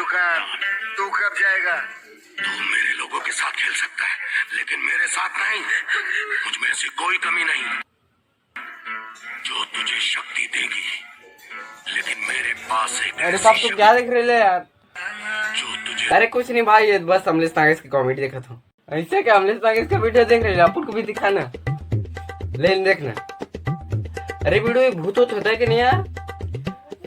तू कब जाएगा? तू मेरे लोगों के साथ खेल सकता है, लेकिन मेरे साथ नहीं। मुझ में ऐसी कोई कमी नहीं जो तुझे शक्ति देगी, लेकिन मेरे पास एक अरे साहब तू क्या देख रहे यार? जो तुझे अरे कुछ नहीं भाई, ये बस अमलेश नागेश की कॉमेडी देखा था। ऐसा क्या अमलेश नागेश का वीडियो देख रहे हैं? आपको भी दिखाना, लेकिन देखना। अरे वीडियो ये भूत होता है कि नहीं यार?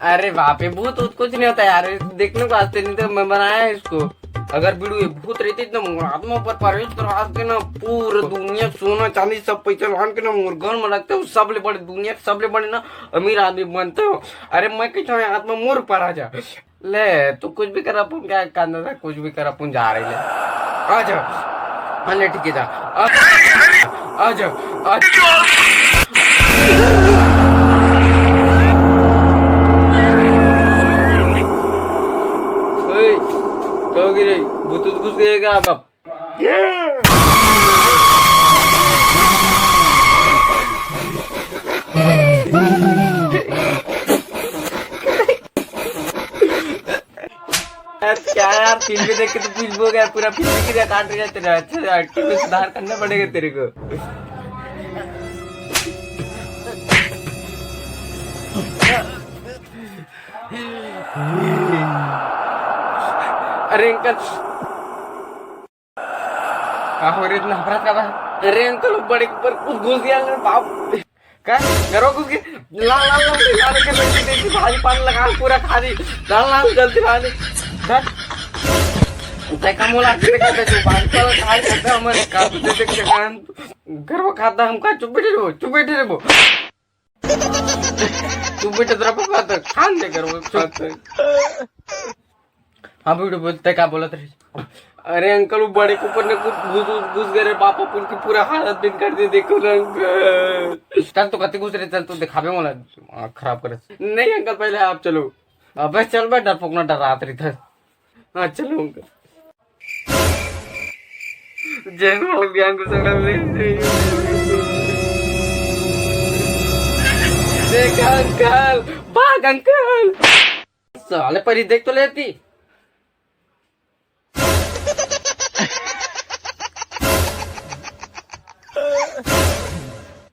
अरे बाप रे, भूत कुछ नहीं होता यार, देखने को आते नहीं तो मैं बनाया है इसको। अगर वीडियो भूत रहती तो आत्मा पर प्रवेश करवा के ना पूरा दुनिया सोना चांदी सब पैसा लान के ना मुर्गन में लगते हो। सबले बड़े दुनिया के सबले बड़े ना अमीर आदमी बनते हो। अरे मैं कहता हूँ आत्मा मोर पर आ जा ले, तो कुछ भी कर अपन क्या करना था, कुछ भी कर अपन जा रहे ले। आ जा अरे ठीक है, जा आ जा। कहोगे रे भूत घुस गएगा आप? क्या यार, फिल्म में देख के तो फिल्म हो गया पूरा, फिल्म की काट रहा तेरा। अच्छा एक्टिंग में सुधार करना पड़ेगा तेरे को। अरे अंकल हो रही इतना नफरत का बात? अरे अंकल बड़े पर कुछ घुस गया बाप का घरों घुस गए। लाल लाल लाल के बेटी देखी भाजी पान लगा पूरा खा दी। लाल लाल जल्दी खा ली देखा मोला के कहते जो पान पर खा सकता हमारे का दे देख के कान घर में खाता हम का चुप बैठे रहो चुप बैठे तेरा पापा तो खान दे घर में खाते। हाँ वीडियो बोलते क्या बोला तेरे? अरे अंकल वो बड़े के ऊपर ने कुछ घुस गए रे बापा, उनकी पूरा हालत दिन कर दे। देखो अंकल चल तो कति घुस रहे, चल तो दिखावे मोला आँख खराब करे। नहीं अंकल पहले आप चलो। अबे चल बे, डरपोक ना डरात रही था। हाँ चलो अंकल। जय ज्ञान को देखा अंकल, भाग अंकल। साले परी देख तो लेती।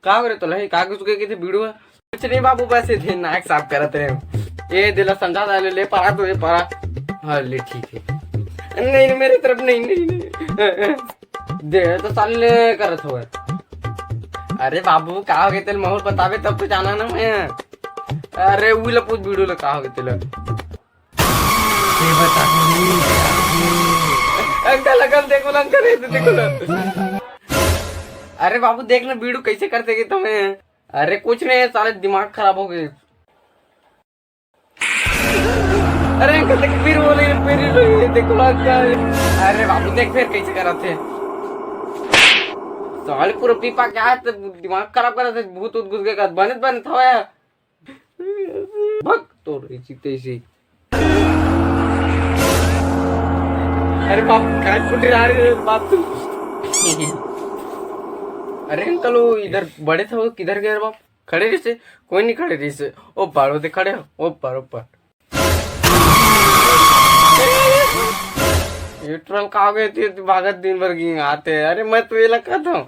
कहा करे तो लही कागज के थे वीडियो कुछ नहीं बाबू, वैसे थे नाक साफ करत रहे। ये दिला समझा डाले ले पारा तो ये पारा। हाँ ले ठीक है। नहीं मेरे तरफ नहीं दे तो साले करत हो। अरे बाबू कहा हो गए तेल माहौल बतावे तब तो जाना ना मैं। अरे वो पूछ वीडियो ले कहा हो गए तेल अंकल देखो अंकल। अरे बाबू देखना वीडियो कैसे करते गए तुम्हें। अरे कुछ नहीं है साले दिमाग खराब हो गए। अरे अंकल देख फिर बोले फिर देखो अंकल। अरे बाबू देख फिर कैसे कर रहे थे साले पूरा पीपा क्या है, दिमाग खराब कर रहे थे। भूत घुस गए बने था भग तो रही तैसी। अरे बाप काय फुट रहा है बाप तू। अरे अंकल वो इधर बड़े थे वो किधर गए बाप? खड़े रही से कोई नहीं खड़े रही से। ओ पारो दे खड़े हो ऊपर ये ट्रल कहा गए थे भागत दिन भर की आते। अरे मैं तो ये लगा था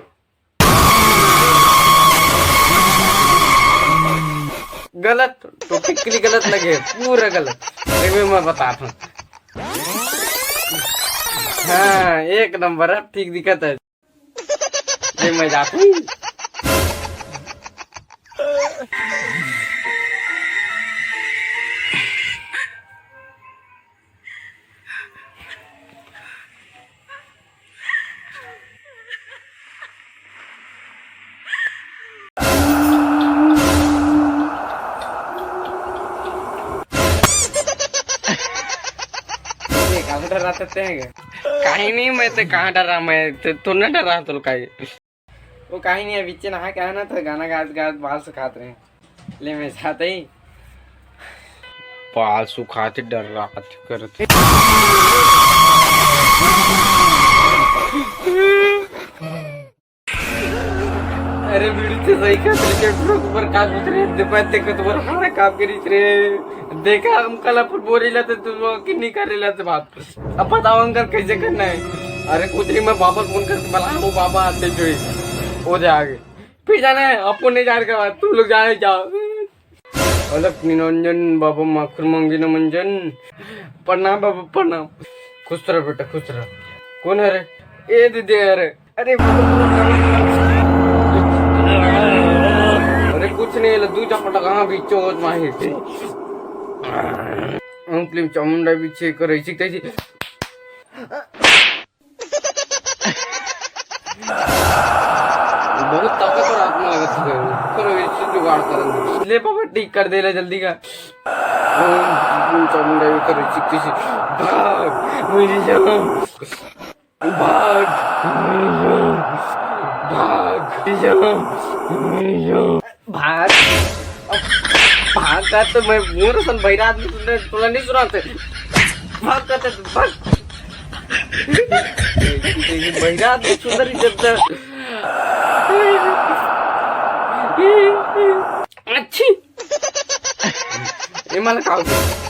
गलत तो टिकली गलत लगे पूरा गलत। मैं बताता हूँ हाँ एक नंबर है ठीक दिखता है। ये मैं जाता हूँ। डराते हैं कहीं नहीं, मैं तो कहाँ डरा, मैं तो न डरा तो कहीं वो कहीं नहीं है। बीचे नहा क्या ना था गाना गात बाल सुखाते रहे ले मैं जाते ही बाल सुखाते डर रहा करते। अरे वीडियो ते सही का बर का गुजरे ते कत बर हारा काम करीत रे देखा हम कल अपन बोरीला तर तू किन्नी करेला ते बाप अब बताओ अंकल कैसे करना है अरे कुतरी मैं बाबा फोन करके बोला वो बाबा आते जो हो जाएंगे फिर जाना है अपन नहीं जाने का तुम लोग जाने जाओ अलग निरंजन बाबा माखुर मांगी न मंजन प्रणाम बाबा प्रणाम खुश रहो बेटा खुश रहो कौन है रे ए दीदी अरे अरे अरे कुछ नहीं दूजा पटा कहाँ बीचो माहिती फिल्म चामुंडा बीचे करायची त्याची बहुत ताकत और आत्मा लगत है करो इसे जुगाड़ कर ले पापा ठीक कर दे ले जल्दी का फिल्म चामुंडा भी करायची त्याची भाग मेरी जान भाग भाग भाग का तो मैं मोर सन बैरात में तुला नहीं सुनाते भाग का तो भाग बैरात में सुंदर इज्जत अच्छी ये मला खाऊ